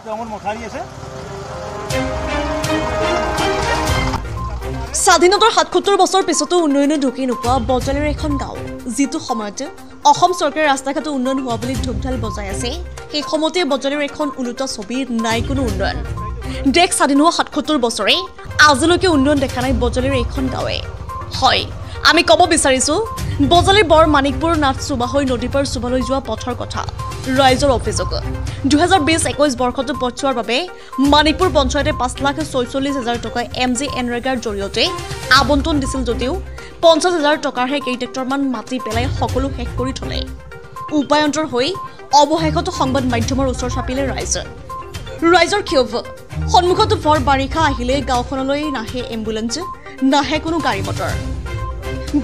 কেমন মখাৰি আছে স্বাধীনতাৰ ৭৭ বছৰ পিছতো উন্নয়নে ঢুকি নোপোৱা বজালিৰ এখন গাঁও যিটো সময়ত অসম চৰকাৰে ৰাস্তা ঘাট উন্নয়ন হোৱা বুলি ঢোকঢাল বজাই আছে সেই সময়তে বজালিৰ এখন ওলোটা ছবি নাই কোনো উন্নয়ন দেশ স্বাধীন হোৱা ৭৭ বছৰে আজিলৈকে উন্নয়ন দেখা নাই বজালিৰ এইখন গাঁৱে হয় আমি ক'ব বিচাৰিছো বজালিৰ বৰ মানিকপুৰ নাথ সুবাহৈ নদীৰ পাৰ সুবালৈ যোৱা পথৰ কথা ৰাইজৰ অভিযোগ 2020-21 বৰ্ষটো পঠোৱাৰ বাবে মানিকপুৰ পঞ্চায়তে 5,46,000 টকা MG এনৰেগাৰ জৰিয়তে আবণ্টন দিছিল যদিও 50,000 টকাৰহে কেইটেক্টৰমান মাটি পেলাই সকলো শেষ কৰি থলে উপায়ন্তৰ হৈ অৱশেষত সংবাদ মাধ্যমৰ ওচৰ চাপিলে ৰাইজৰ ক্ষোভ সন্মুখত ভৰ বাৰিষা আহিলে গাঁওখনলৈ নাহে এম্বুলেন্স নাহে কোনো গাড়ী মটৰ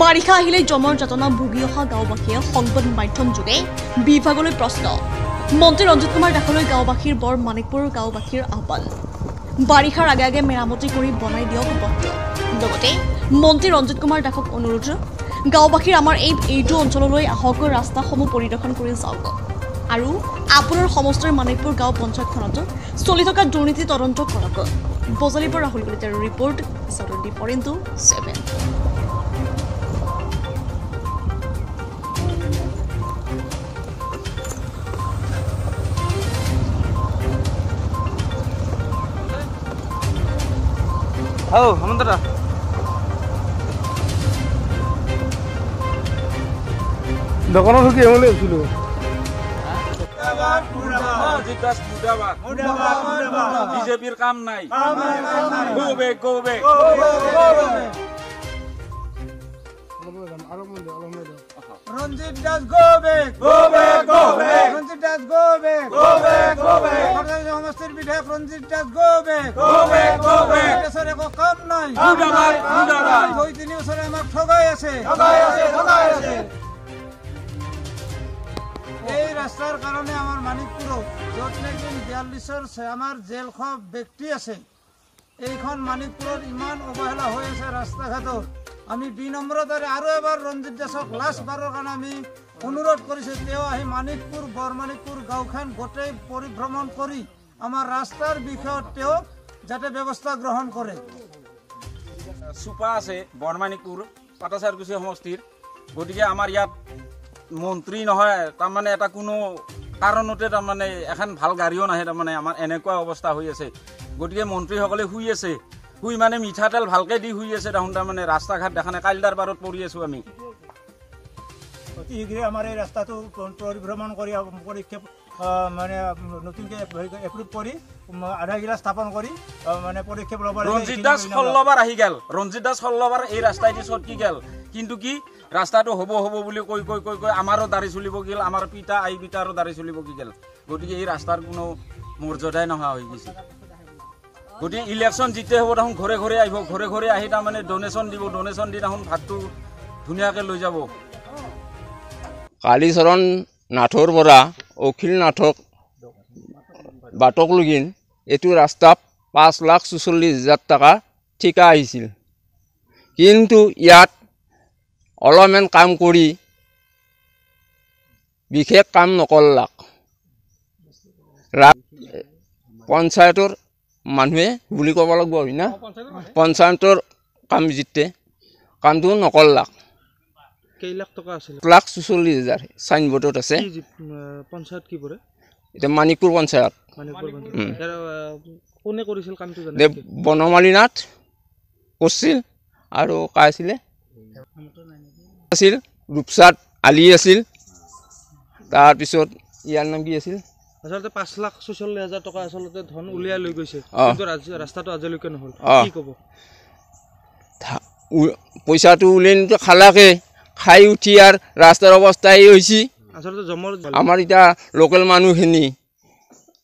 বাৰিষা আহিলে জমৰ যাতনা ভুগি অহা গাঁওবাসীয়ে সংবাদ মাধ্যম যোগে বিভাগলৈ প্ৰশ্ন মন্ত্ৰী ৰঞ্জিত কুমাৰ দাসলৈ গাঁওবাসীৰ বৰ মানিকপুৰ গাঁওবাসীৰ আহ্বান বাৰিষাৰ আগে আগে মেৰামতি কৰি বনাই দিয়ক পথটো লগতে মন্ত্ৰী ৰঞ্জিত কুমাৰ দাসক অনুৰোধ গাঁওবাসীৰ আমাৰ এইটো অঞ্চললৈ আহক ৰাস্তাসমূহ পৰিদৰ্শন কৰি যাওক আৰু আপোনাৰ সমষ্টিৰ মানিকপুৰ গাঁও পঞ্চায়তখনত চলি থকা দুৰ্নীতি তদন্ত কৰক বজালিৰ পৰা ৰাহুল কলিতাৰ ৰিপৰ্ট 24/7 হেমন্তদা দোকানত ঢুকি এমলে উঠিলো বিজেপির কাম নাই Ranjit Das go back. Go back, go back. Ranjit Das go back. Go back, go back. Homastir Bidhak Ranjit Das go back. Go back, go back. Sare ko kam nai. Mudabad, mudabad. Koi tini sare amak ঠগাই আছে. এই রাস্তার কারণে আমার মানিকপুর যত নাকি 42 আমার gel খব ব্যক্তি আছে এইখন মানিকপুরের ইমান অবহেলা হৈ আছে ৰাস্তাঘাটৰ আমি বিনম্ৰতাৰে আৰু এবাৰ ৰঞ্জিত দাসক লাষ্ট বাৰৰ কাৰণে আমি অনুৰোধ কৰিছোঁ তেওঁ আহি মানিকপুৰ বৰমানিকপুৰ গাঁওখন গোটেই পৰিভ্ৰমণ কৰি আমাৰ ৰাস্তাৰ বিষয়ত তেওঁ যাতে ব্যৱস্থা গ্ৰহণ কৰে সুপা আছে বৰমানিকপুৰ পাটাচাৰকুছি সমষ্টিৰ গতিকে আমাৰ ইয়াত মন্ত্ৰী নহয় তাৰমানে এটা কোনো কাৰণতে তাৰমানে এখন ভাল গাড়ীও নাহে তাৰমানে আমাৰ এনেকুৱা অৱস্থা হৈ আছে গতিকে মন্ত্ৰীসকলে শুই আছে শুই মানে মিঠাতেল ভালকে দি শুই আছে দেখোন তাৰমানে ৰাস্তা ঘাট দেখা নাই কাইলদাৰ পাৰত পৰি আছো আমি অতি শীঘ্ৰে আমাৰ এই ৰাস্তাটো পৰিভ্ৰমণ কৰি পদক্ষেপ মানে নতুনকৈ এপ্ৰুভ কৰি আধাৰগিলা স্থাপন কৰি মানে পদক্ষেপ ল'ব লাগে ৰঞ্জিত দাস 16 বাৰ আহি গেল ৰঞ্জিত দাস 16 বাৰ এই ৰাস্তাইদি চটকি গেল কিন্তু কি ৰাস্তাটো হ'ব বুলি কৈ আমাৰো দাঁড়ি চলিব গেল আমাৰ পিতা আই পিতাৰো দাঁড়ি চলিব কি গেল গতিকে এই ৰাস্তাৰ কোনো মৰ্যাদাই নোহোৱা হৈ গৈছে গতিকে ইলেকশ্যন জিতে হ'ব দেখোন ঘৰে ঘৰে আহিব ঘৰে ঘৰে আহি তাৰমানে ডনেশ্যন দিব ডনেশ্যন দি দেখোন ভাতটো ধুনীয়াকৈ লৈ যাব কালীচৰণ নাথৰ পৰা অখিল নাথক বাটক লগিন এইটো ৰাস্তাত 5,46,000 টকা ঠিকা আহিছিল কিন্তু ইয়াত অলপমান কাম কৰি বিশেষ কাম নকৰলাক পঞ্চায়তৰ মানুহে বুলি ক'ব লাগিব হয় না পঞ্চায়তৰ কাম জিতে কামটো নকৰলাক কেই লাখ টকা আছিল 1,46,000 সাইন বোৰ্ডত আছে পঞ্চায়ত কি পৰে এটা মানিকপুৰ পঞ্চায়ত কোনে কৰিছিল কামটো জানে বনমালীনাথ কৰিছিল আৰু কা আছিল ৰূপসাদ আলী আছিল তাৰ পিছত ইয়াৰ নাম কি আছিল আচলতে 5,46,000 টকা আচলতে ধন উলিয়াই লৈ গৈছে কিন্তু ৰাস্তাটো আজিলৈকে নহল কি ক'ব পইচাটো উলিয়াই খালাকে খাই উঠি আর রাস্তার অবস্থা এই হয়েছি আমার এটা লোকাল মানুহখিনি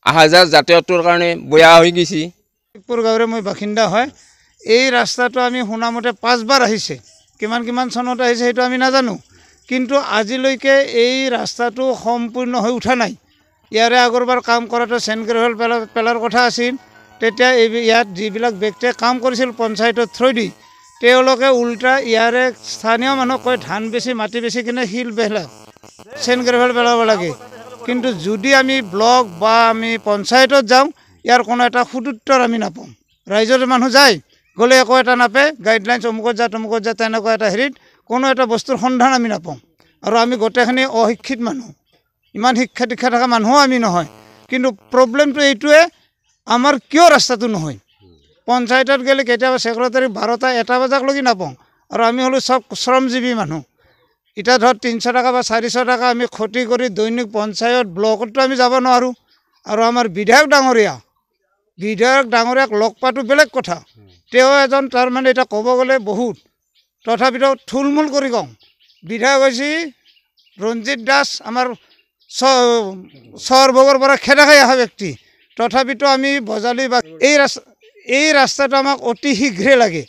আহা যা যাতায়াতৰ কাৰণে বয়া হৈ গৈছে মানিকপুৰ গাঁৱৰে মই বাসিন্দা হয় এই ৰাস্তাটো আমি শুনামতে 5 বাৰ আহিছে কিমান চনত আহিছে সেইটো আমি নাজানো কিন্তু আজিলৈকে এই ৰাস্তাটো সম্পূৰ্ণ হৈ উঠা নাই ইয়াৰে আগৰবাৰ কাম কৰাটো চেনগ্ৰেভেল পেলাৰ কথা আছিল তেতিয়া ইয়াত যিবিলাক ব্যক্তিয়ে কাম কৰিছিল পঞ্চায়তৰ থ্ৰুদি তেওঁলোকে উল্টা ইয়াৰে স্থানীয় মানুহক কয় ধান বেছি মাটি বেছি কিনে শিল বেলা চেনগ্ৰেভেল পেলাব লাগে কিন্তু যদি আমি ব্লক বা আমি পঞ্চায়তত যাওঁ ইয়াৰ কোনো এটা সুদুত্তৰ আমি নাপাওঁ। ৰাইজৰ মানুহ যায় গ'লে একো এটা নাপায়, গাইডলাইনছ অমুকত যা তেনেকুৱা এটা হেৰিত কোনো এটা বস্তুৰ সন্ধান আমি নাপাওঁ। আৰু আমি গোটেইখিনি অশিক্ষিত মানুহ, ইমান শিক্ষা দীক্ষা থকা মানুহো আমি নহয়। কিন্তু প্ৰব্লেমটো এইটোৱে, আমাৰ কিয় ৰাস্তাটো নহয়? পঞ্চায়তত গ'লে কেতিয়াবা ছেক্ৰেটাৰী 12টা 1টা বজালৈকে নাপাওঁ। আৰু আমি হ'লোঁ চব শ্ৰমজীৱী মানুহ। এতিয়া ধৰ 300 টকা বা 400 টকা আমি ক্ষতি কৰি দৈনিক পঞ্চায়ত ব্লকতো আমি যাব নোৱাৰোঁ। আৰু আমাৰ বিধায়ক ডাঙৰীয়াক লগ পোৱাটো বেলেগ কথা। তেওঁ এজন তাৰমানে এতিয়া ক'ব গ'লে বহুত, তথাপিতো থুলমূল কৰি কওঁ, বিধায়ক হৈছে ৰঞ্জিত দাস, আমাৰ চৰভোগৰ পৰা খেদা খাই অহা ব্যক্তি। তথাপিতো আমি বজালি বা এই ৰাস্তাটো আমাক অতি শীঘ্ৰে লাগে।